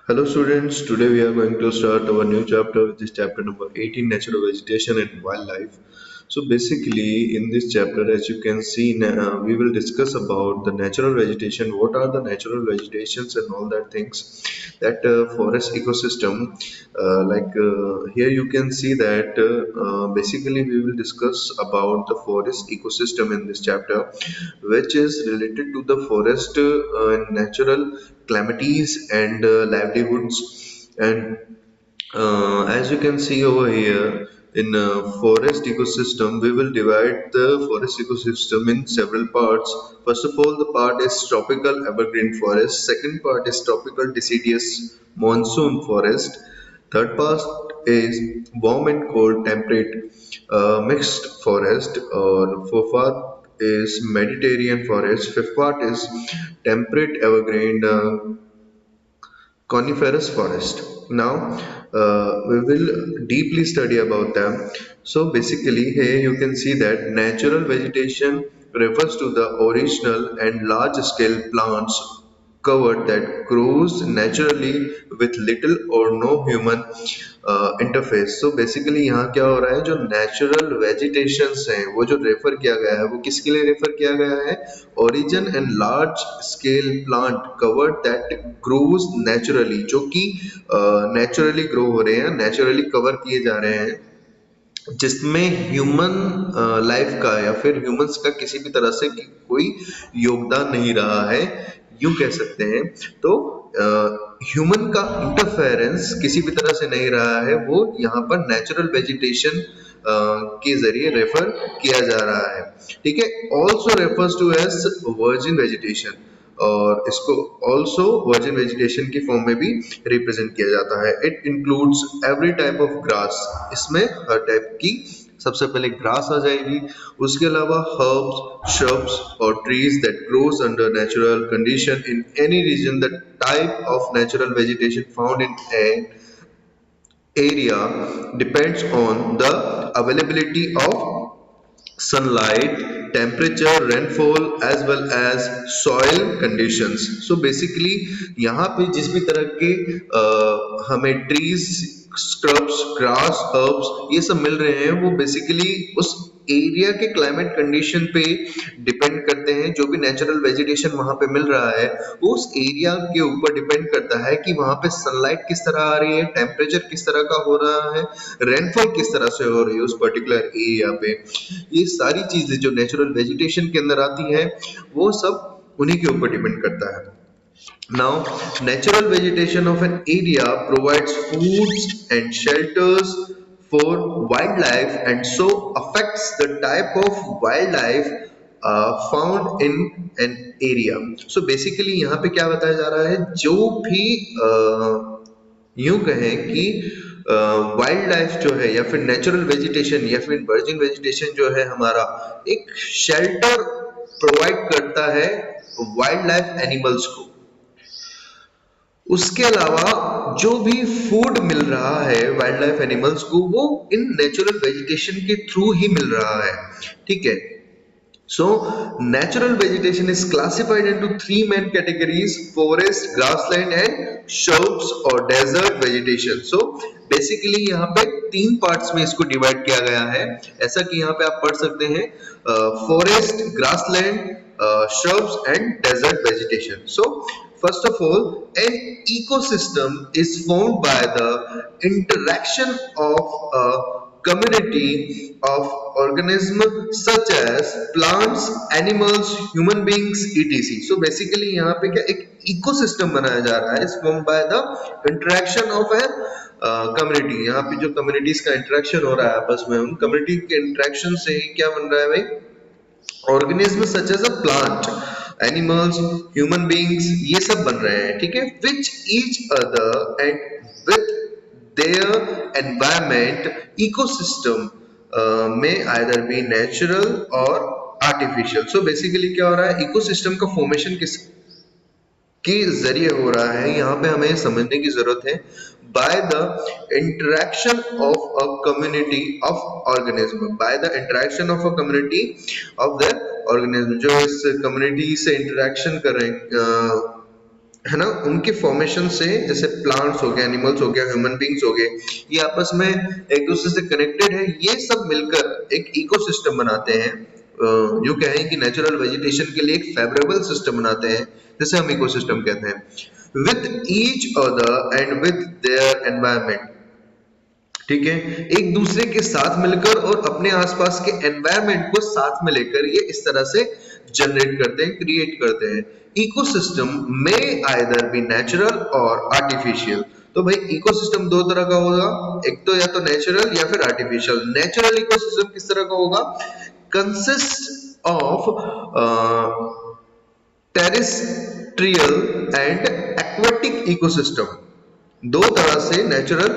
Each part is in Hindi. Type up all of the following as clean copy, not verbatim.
Hello students, today we are going to start our new chapter, which is chapter number 18, Natural Vegetation and Wildlife. So basically in this chapter, as you can see, we will discuss about the natural vegetation, what are the natural vegetations and all that things, that forest ecosystem. Here you can see that basically we will discuss about the forest ecosystem in this chapter, which is related to the forest and natural calamities and livelihoods. And as you can see over here, in forest ecosystem, we will divide the forest ecosystem in several parts. First of all, the part is tropical evergreen forest. Second part is tropical deciduous monsoon forest. Third part is warm and cold temperate mixed forest. Or fourth part is Mediterranean forest. Fifth part is temperate evergreen coniferous forest. Now we will deeply study about them. So basically here you can see that natural vegetation refers to the original and large scale plants covered that grows naturally with little or no human interface. So basically यहाँ क्या हो रहा है, जो नेचुरल वेजिटेशंस हैं वो जो रेफर किया गया है वो किसके लिए रेफर किया गया है? Origin and large scale plant covered that grows naturally, जो कि नेचुरली ग्रो हो रहे हैं, नेचुरली कवर किए जा रहे हैं, जिसमें ह्यूमन लाइफ का या फिर ह्यूमंस का किसी भी तरह से कोई योगदान नहीं रहा है, यूं कह सकते हैं। तो ह्यूमन का इंटरफेरेंस किसी भी तरह से नहीं रहा है, वो यहाँ पर नेचुरल वेजिटेशन के जरिए रेफर किया जा रहा है। ठीक है, also refers to as virgin vegetation, और इसको ऑल्सो वर्जिन वेजिटेशन की फॉर्म में भी रिप्रेजेंट किया जाता है। It includes every type of grass, इसमें हर टाइप की सबसे पहले ग्रास आ जाएगी, उसके अलावा हर्ब्स, shrubs और trees that grows under natural condition in any region. The type of natural vegetation found in an area depends on the availability of sunlight, temperature, rainfall as well as soil conditions. So basically यहाँ पे जिस भी तरह के हमें trees, स्क्रब्स, ग्रास, हर्ब्स ये सब मिल रहे हैं, वो बेसिकली उस एरिया के क्लाइमेट कंडीशन पे डिपेंड करते हैं। जो भी नेचुरल वेजिटेशन वहां पे मिल रहा है वो उस एरिया के ऊपर डिपेंड करता है कि वहां पे सनलाइट किस तरह आ रही है, टेम्परेचर किस तरह का हो रहा है, रेनफॉल किस तरह से हो रही है उस पर्टिकुलर एरिया पे। ये सारी चीजें जो नेचुरल वेजिटेशन के अंदर आती है वो सब उन्हीं के ऊपर डिपेंड करता है। Now, natural vegetation of an area provides foods and shelters for wildlife and so affects the type of wildlife found in an area. So basically यहाँ पे क्या बताया जा रहा है, जो भी यूं कहें कि वाइल्ड लाइफ जो है या फिर नेचुरल वेजिटेशन या फिर वर्जिन वेजिटेशन जो है हमारा, एक शेल्टर प्रोवाइड करता है वाइल्ड लाइफ एनिमल्स को। उसके अलावा जो भी फूड मिल रहा है वाइल्ड लाइफ एनिमल्स को वो इन नेचुरल वेजिटेशन के थ्रू ही मिल रहा है। ठीक है, so natural vegetation is classified into three main categories: forest, grassland and shrubs or desert vegetation. So basically यहाँ पे तीन पार्ट्स में इसको डिवाइड किया गया है, ऐसा कि यहाँ पे आप पढ़ सकते हैं forest, grassland, shrubs and desert vegetation. So first of all, an ecosystem is formed by the interaction of a community of organisms such as plants, animals, human beings, etc. So basically यहाँ पे क्या एक इकोसिस्टम बनाया जा रहा है, is formed by the interaction of a community. यहाँ पे जो कम्युनिटीज का इंटरेक्शन हो रहा है आपस में, उन कम्युनिटी के इंटरेक्शन से ही क्या बन रहा है भाई, organism such as a plant, animals, human beings, ये सब बन रहे हैं। ठीक है, which each other and with their environment ecosystem में आइदर बी नेचुरल और आर्टिफिशियल। सो बेसिकली क्या हो रहा है, इकोसिस्टम का फॉर्मेशन किस के जरिए हो रहा है, यहाँ पे हमें समझने की जरूरत है। By the interaction of a community of organism, by the interaction of a community of the organism, जो इस कम्युनिटी से इंटरेक्शन कर रहे हैं, है ना, उनके फॉर्मेशन से, जैसे प्लांट्स हो गए, एनिमल्स हो गया, ह्यूमन बींग्स हो गए, ये आपस में एक दूसरे से कनेक्टेड है, ये सब मिलकर एक इकोसिस्टम बनाते हैं। यूं कहें कि नेचुरल वेजिटेशन के लिए एक फेवरेबल सिस्टम बनाते हैं, जिसे हम इकोसिस्टम कहते हैं, with each other and with their environment. ठीक है, एक दूसरे के साथ मिलकर और अपने आसपास के एनवायरनमेंट को साथ में लेकर ये इस तरह से जनरेट करते हैं, क्रिएट करते हैं। इकोसिस्टम में आइदर बी नेचुरल और आर्टिफिशियल। तो भाई इकोसिस्टम दो तरह का होगा, एक तो या तो नेचुरल या फिर आर्टिफिशियल। नेचुरल इकोसिस्टम किस तरह का होगा? Consist of terrestrial and aquatic ecosystem. दो तरह से नेचुरल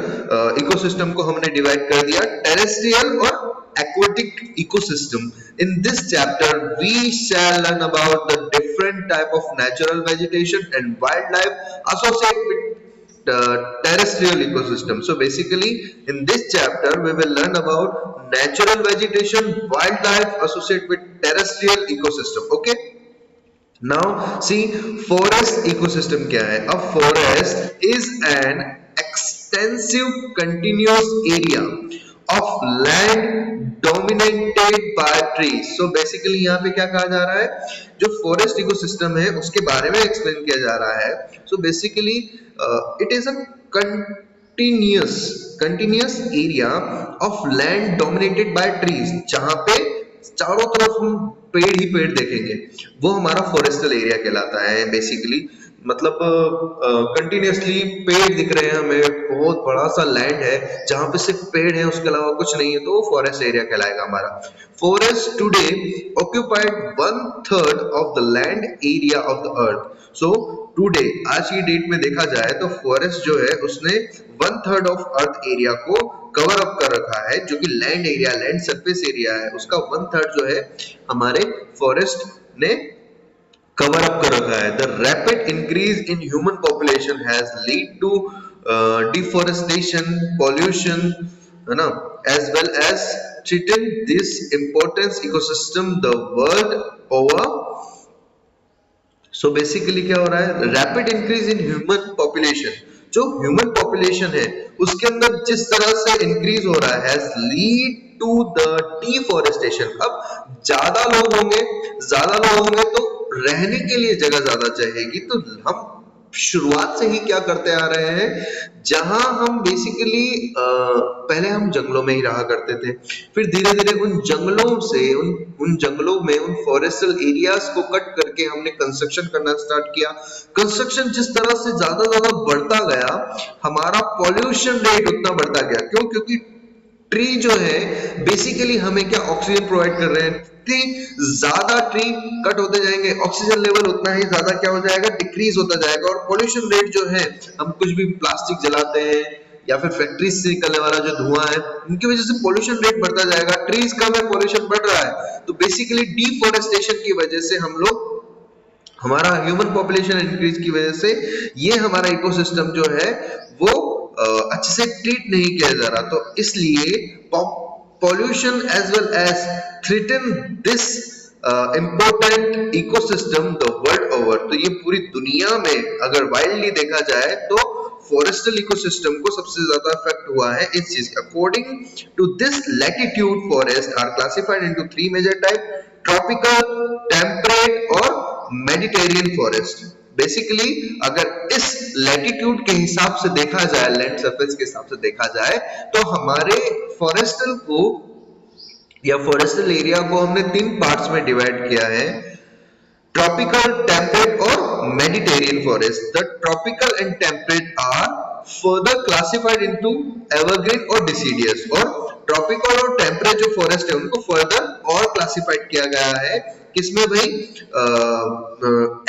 इकोसिस्टम को हमने डिवाइड कर दिया, टेरेस्ट्रियल और aquatic ecosystem. In this chapter we shall learn about the different type of natural vegetation and wildlife associated with the terrestrial ecosystem. So basically in this chapter we will learn about natural vegetation, wildlife associated with terrestrial ecosystem. Okay, now see, forest ecosystem क्या है? A forest is an extensive continuous area of land dominated by trees. So basically यहाँ पे क्या कहा जा रहा है? जो forest ecosystem है उसके बारे में explain किया जा रहा है. So basically it is a continuous area of land dominated by trees, जहाँ पे चारों तरफ हम पेड़ ही पेड़ देखेंगे, वो हमारा फॉरेस्टल एरिया कहलाता है बेसिकली। मतलब कंटिन्यूसली पेड़ दिख रहे हैं हमें, बहुत बड़ा सा लैंड है जहां पे सिर्फ पेड़ है, उसके अलावा कुछ नहीं है, तो वो फॉरेस्ट एरिया कहलाएगा हमारा। Forest today occupied 1/3 of the land area of the earth. So today, आज की डेट में देखा जाए तो फॉरेस्ट जो है उसने 1/3 ऑफ अर्थ एरिया को कवर अप कर रखा है, जो कि land area, land surface area है, उसका 1/3 जो है हमारे फॉरेस्ट ने कवर अप कर रखा है। The rapid increase in human population has lead to deforestation, pollution, है ना, as well as threaten this important ecosystem the world over. So basically क्या हो रहा है? Rapid increase in human population, जो ह्यूमन पॉपुलेशन है उसके अंदर जिस तरह से इंक्रीज हो रहा है, has lead to the deforestation. अब ज्यादा लोग होंगे तो रहने के लिए जगह ज्यादा चाहिएगी, तो हम शुरुआत से ही क्या करते आ रहे हैं, जहां हम बेसिकली पहले हम जंगलों में ही रहा करते थे, फिर धीरे धीरे उन जंगलों से उन जंगलों में उन फॉरेस्टल एरियाज को कट करके हमने कंस्ट्रक्शन करना स्टार्ट किया। कंस्ट्रक्शन जिस तरह से ज्यादा बढ़ता गया, हमारा पॉल्यूशन रेट उतना बढ़ता गया। क्यों? क्योंकि ट्री जो है बेसिकली हमें क्या ऑक्सीजन प्रोवाइड कर रहे हैं, ज्यादा ट्री कट होते जाएंगे, ऑक्सीजन लेवल उतना ही ज्यादा क्या हो जाएगा, डिक्रीज होता जाएगा। और पॉल्यूशन रेट जो है, हम कुछ भी प्लास्टिक जलाते हैं या फिर फैक्ट्री से निकलने वाला जो धुआं है, उनकी वजह से पॉल्यूशन रेट बढ़ता जाएगा, ट्रीज कम है, पॉल्यूशन बढ़ रहा है। तो बेसिकली डिफॉरेस्टेशन की वजह से हम लोग, हमारा ह्यूमन पॉपुलेशन इंक्रीज की वजह से ये हमारा इकोसिस्टम जो है वो अच्छे से ट्रीट नहीं किया जा रहा, तो इसलिए pollution as well as threaten this important ecosystem the world over। तो ये पूरी दुनिया में अगर वाइल्डली देखा जाए तो फॉरेस्टल इकोसिस्टम को सबसे ज्यादा इफेक्ट हुआ है इस चीज। According to this latitude, forest are classified into 3 major type: tropical, temperate और मेडिटेरियन फॉरेस्ट। बेसिकली अगर इस लैटिट्यूड के हिसाब से देखा जाए, लैंड सरफेस के हिसाब से देखा जाए, तो हमारे फॉरेस्टल को या फॉरेस्टल एरिया को हमने 3 पार्ट्स में डिवाइड किया है: ट्रॉपिकल, टेम्परेट और Mediterranean forest. The tropical and temperate are further classified into evergreen और डिसीडियस। और ट्रॉपिकल और टेम्परेट जो फॉरेस्ट है उनको फर्दर और क्लासिफाइड किया गया है किसमें भाई?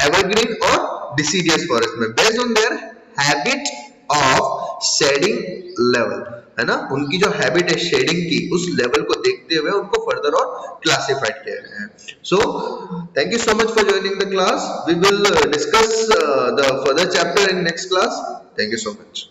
एवरग्रीन और डिसीडियस फॉरेस्ट में, based on their habit of shedding level, है ना, उनकी जो हैबिट है शेडिंग की, उस लेवल को देखते हुए उनको फर्दर और क्लासिफाइड किया गया है। So thank you so much for joining the class. We will discuss the further chapter in next class. Thank you so much.